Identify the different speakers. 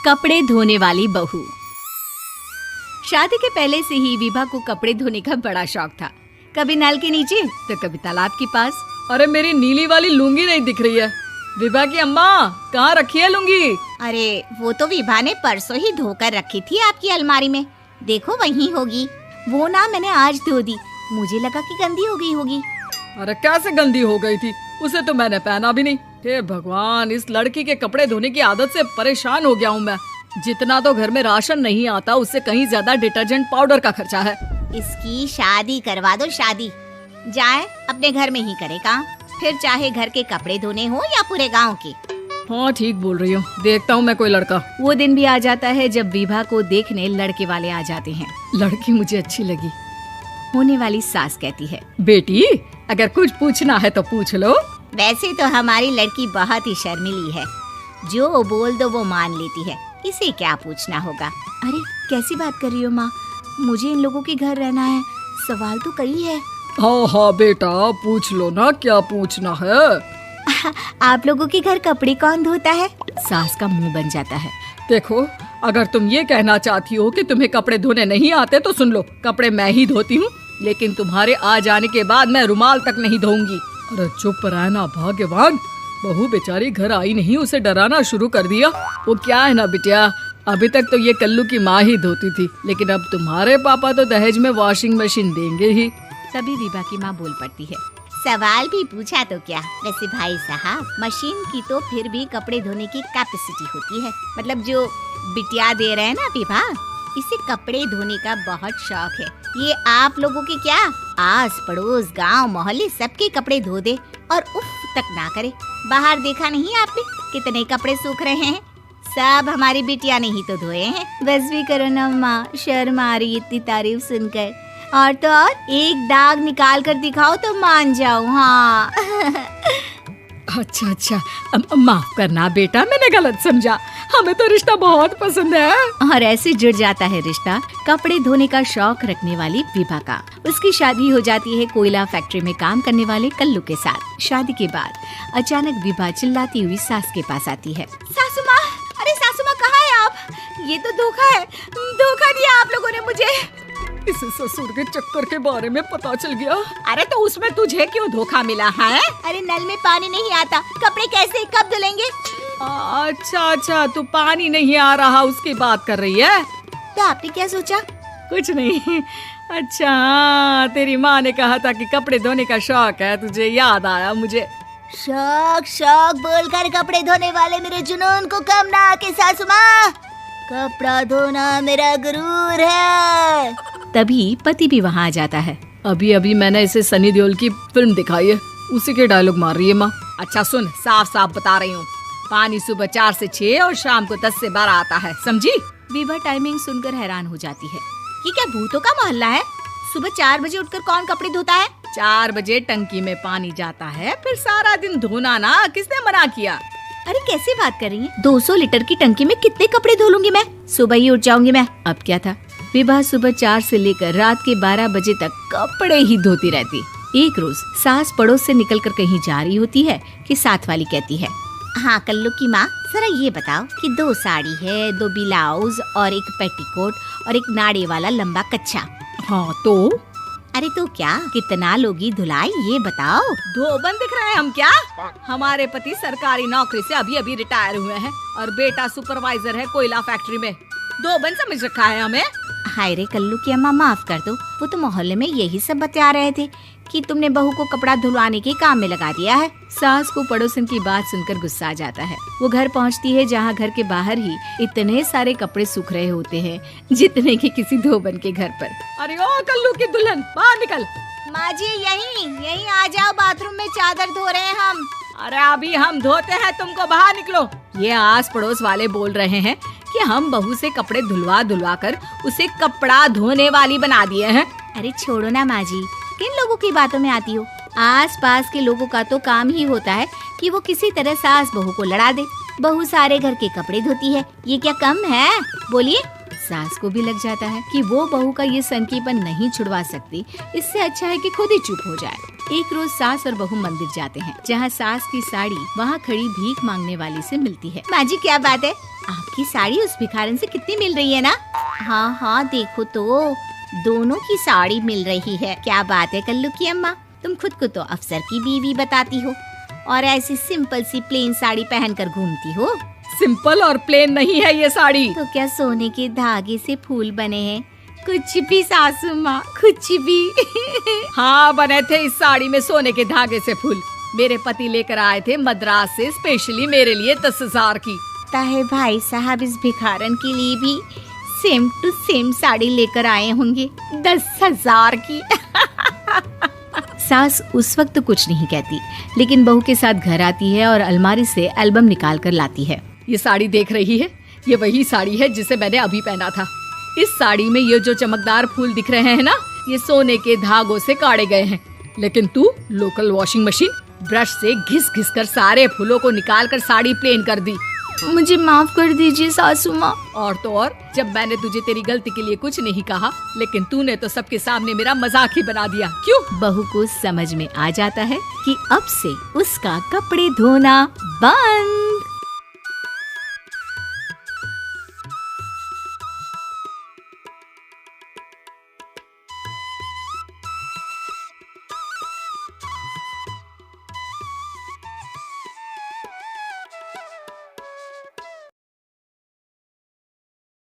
Speaker 1: कपड़े धोने वाली बहू। शादी के पहले से ही विभा को कपड़े धोने का बड़ा शौक था। कभी नल के नीचे तो कभी तालाब के पास।
Speaker 2: अरे मेरी नीली वाली लुंगी नहीं दिख रही है। विभा की अम्मा, कहाँ रखी है लुंगी?
Speaker 3: अरे वो तो विभा ने परसों ही धोकर रखी थी आपकी अलमारी में। देखो वहीं होगी। वो ना मैंने आज धो दी, मुझे लगा कि गंदी हो गई होगी।
Speaker 2: अरे कैसे गंदी हो गई थी? उसे तो मैंने पहना भी नहीं। हे भगवान, इस लड़की के कपड़े धोने की आदत से परेशान हो गया हूँ मैं। जितना तो घर में राशन नहीं आता, उससे कहीं ज्यादा डिटर्जेंट पाउडर का खर्चा है।
Speaker 3: इसकी शादी करवा दो, शादी। जाए अपने घर में ही करे काम, फिर चाहे घर के कपड़े धोने हो या पूरे गांव के।
Speaker 2: हाँ ठीक बोल रही हो। देखता हूँ मैं कोई लड़का।
Speaker 1: वो दिन भी आ जाता है जब विभा को देखने लड़के वाले आ जाते हैं।
Speaker 2: लड़की मुझे अच्छी लगी।
Speaker 1: होने वाली सास कहती है,
Speaker 2: बेटी अगर कुछ पूछना है तो पूछ लो।
Speaker 3: वैसे तो हमारी लड़की बहुत ही शर्मीली है, जो बोल दो वो मान लेती है, इसे क्या पूछना होगा।
Speaker 1: अरे कैसी बात कर रही हो माँ, मुझे इन लोगों के घर रहना है, सवाल तो कई है।
Speaker 2: हाँ हाँ बेटा, पूछ लो ना, क्या पूछना है।
Speaker 1: आप लोगों के घर कपड़े कौन धोता है? सास का मुंह बन जाता है।
Speaker 2: देखो, अगर तुम ये कहना चाहती हो कि तुम्हें कपड़े धोने नहीं आते तो सुन लो, कपड़े मैं ही धोती हूँ, लेकिन तुम्हारे आ जाने के बाद मैं रुमाल तक नहीं धोऊंगी। अरे चुप रहना भाग्यवान, बहू बेचारी घर आई नहीं, उसे डराना शुरू कर दिया। वो क्या है ना बिटिया, अभी तक तो ये कल्लू की माँ ही धोती थी, लेकिन अब तुम्हारे पापा तो दहेज में वॉशिंग मशीन देंगे ही।
Speaker 1: तभी विभा की माँ बोल पड़ती है,
Speaker 3: सवाल भी पूछा तो क्या। वैसे भाई साहब, मशीन की तो फिर भी कपड़े धोने की कैपेसिटी होती है। मतलब जो बिटिया दे रहे हैं ना विभा, इसे कपड़े धोने का बहुत शौक है। ये आप लोगों के क्या, आस पड़ोस गांव मोहल्ले सबके कपड़े धो दे और उफ तक ना करे। बाहर देखा नहीं आपने कितने कपड़े सूख रहे हैं? सब हमारी बिटिया ने ही तो धोए हैं।
Speaker 1: बस भी करो ना माँ, शर्म आ रही इतनी तारीफ सुनकर। और तो और एक दाग निकाल कर दिखाओ तो मान जाऊँ। हाँ
Speaker 2: अच्छा, माफ करना बेटा, मैंने गलत समझा। हमें तो रिश्ता बहुत पसंद है।
Speaker 1: और ऐसे जुड़ जाता है रिश्ता कपड़े धोने का शौक रखने वाली विभा का। उसकी शादी हो जाती है कोयला फैक्ट्री में काम करने वाले कल्लू के साथ। शादी के बाद अचानक विभा चिल्लाती हुई सास के पास आती है।
Speaker 3: सासू माँ, अरे सासू माँ कहाँ है आप? ये तो धोखा है, धोखा दिया आप लोगों ने मुझे।
Speaker 2: इसे ससुर के चक्कर के बारे में पता चल गया।
Speaker 3: अरे तो उसमें तुझे क्यों धोखा मिला है? अरे नल में पानी नहीं आता, कपड़े कैसे कब धुलेंगे?
Speaker 2: अच्छा, तू पानी नहीं आ रहा उसकी बात कर रही है।
Speaker 3: तो आपने क्या सोचा?
Speaker 2: कुछ नहीं। अच्छा हाँ, तेरी माँ ने कहा था कि कपड़े धोने का शौक है तुझे, याद आया मुझे।
Speaker 3: शौक बोलकर कपड़े धोने वाले मेरे जुनून को कम ना आके सासू माँ, कपड़ा धोना मेरा गुरूर है।
Speaker 1: तभी पति भी वहाँ आ जाता है।
Speaker 2: अभी मैंने इसे सनी देओल की फिल्म दिखाई है, उसी के डायलॉग मार रही है माँ। अच्छा सुन, साफ बता रही हूँ, पानी सुबह 4 से 6 और शाम को 10 से 12 आता है, समझी?
Speaker 1: विभा टाइमिंग सुनकर हैरान हो जाती है।
Speaker 3: ये क्या भूतों का मोहल्ला है? सुबह 4 बजे उठकर कौन कपड़े धोता है?
Speaker 2: 4 बजे टंकी में पानी जाता है, फिर सारा दिन धोना ना, किसने मना किया?
Speaker 1: अरे कैसी बात कर रही हैं? 200 लीटर की टंकी में कितने कपड़े धो लूंगी मैं? सुबह ही उठ जाऊंगी मैं। अब क्या था, विभा सुबह 4 से लेकर रात के 12 बजे तक कपड़े ही धोती रहती। एक रोज सास पड़ोस से निकलकर कहीं जा रही होती है कि साथ वाली कहती है,
Speaker 3: हाँ कल्लू की माँ, जरा ये बताओ कि 2 साड़ी है, 2 ब्लाउज और एक पेटीकोट और एक नाड़े वाला लंबा कच्छा।
Speaker 2: हाँ तो?
Speaker 3: अरे तो क्या, कितना लोगी धुलाई ये बताओ।
Speaker 2: धोबन दिख रहे हैं हम क्या? हमारे पति सरकारी नौकरी से अभी रिटायर हुए हैं और बेटा सुपरवाइजर है कोयला फैक्ट्री में। धोबन समझ रखा है हमें।
Speaker 3: हाय रे कल्लू की अम्मा, माफ कर दो, वो तो मोहल्ले में यही सब बता रहे थे कि तुमने बहू को कपड़ा धुलवाने के काम में लगा दिया है।
Speaker 1: सास को पड़ोसन की बात सुनकर गुस्सा आ जाता है। वो घर पहुंचती है जहां घर के बाहर ही इतने सारे कपड़े सूख रहे होते हैं जितने कि किसी धोबन के घर पर।
Speaker 2: अरे ओ कल्लू की दुल्हन, बाहर निकल।
Speaker 3: माँ जी यहीं आ जाओ, बाथरूम में चादर धो रहे हैं हम।
Speaker 2: अरे अभी हम धोते हैं, तुमको बाहर निकलो। ये आस पड़ोस वाले बोल रहे हैं कि हम बहू से कपड़े धुलवा कर उसे कपड़ा धोने वाली बना दिए हैं।
Speaker 1: अरे छोड़ो ना माँ जी, किन लोगों की बातों में आती हो? आस पास के लोगों का तो काम ही होता है कि वो किसी तरह सास बहू को लड़ा दे। बहू सारे घर के कपड़े धोती है, ये क्या कम है? बोलिए। सास को भी लग जाता है कि वो बहू का ये सनकीपन नहीं छुड़वा सकती, इससे अच्छा है कि खुद ही चुप हो जाए। एक रोज सास और बहू मंदिर जाते हैं, जहाँ सास की साड़ी वहाँ खड़ी भीख मांगने वाली से मिलती है।
Speaker 3: माँ जी क्या बात है, आपकी साड़ी उस भिखारन से कितनी मिल रही है ना? हाँ हाँ देखो तो दोनों की साड़ी मिल रही है। क्या बात है कल्लू की अम्मा, तुम खुद को तो अफसर की बीवी बताती हो और ऐसी सिंपल सी प्लेन साड़ी पहनकर घूमती हो।
Speaker 2: सिंपल और प्लेन नहीं है ये साड़ी।
Speaker 3: तो क्या सोने के धागे से फूल बने हैं? कुछ भी सासू माँ, कुछ भी।
Speaker 2: हाँ बने थे इस साड़ी में सोने के धागे से फूल। मेरे पति लेकर आए थे मद्रास से स्पेशली मेरे लिए 10,000 की।
Speaker 3: ताहे भाई साहब इस भिखारन के लिए भी सेम टू सेम साड़ी लेकर आए होंगे 10,000 की।
Speaker 1: सास उस वक्त कुछ नहीं कहती, लेकिन बहू के साथ घर आती है और अलमारी से एल्बम निकाल कर लाती है।
Speaker 2: ये साड़ी देख रही है, ये वही साड़ी है जिसे मैंने अभी पहना था। इस साड़ी में ये जो चमकदार फूल दिख रहे हैं ना, ये सोने के धागों से काढ़े गए हैं। लेकिन तू लोकल वॉशिंग मशीन ब्रश से घिस घिस कर सारे फूलों को निकाल कर साड़ी प्लेन कर दी।
Speaker 1: मुझे माफ कर दीजिए सासू माँ।
Speaker 2: और तो और, जब मैंने तुझे तेरी गलती के लिए कुछ नहीं कहा, लेकिन तूने तो सबके सामने मेरा मजाक ही बना दिया। क्यों?
Speaker 1: बहू को समझ में आ जाता है कि अब से उसका कपड़े धोना बंद।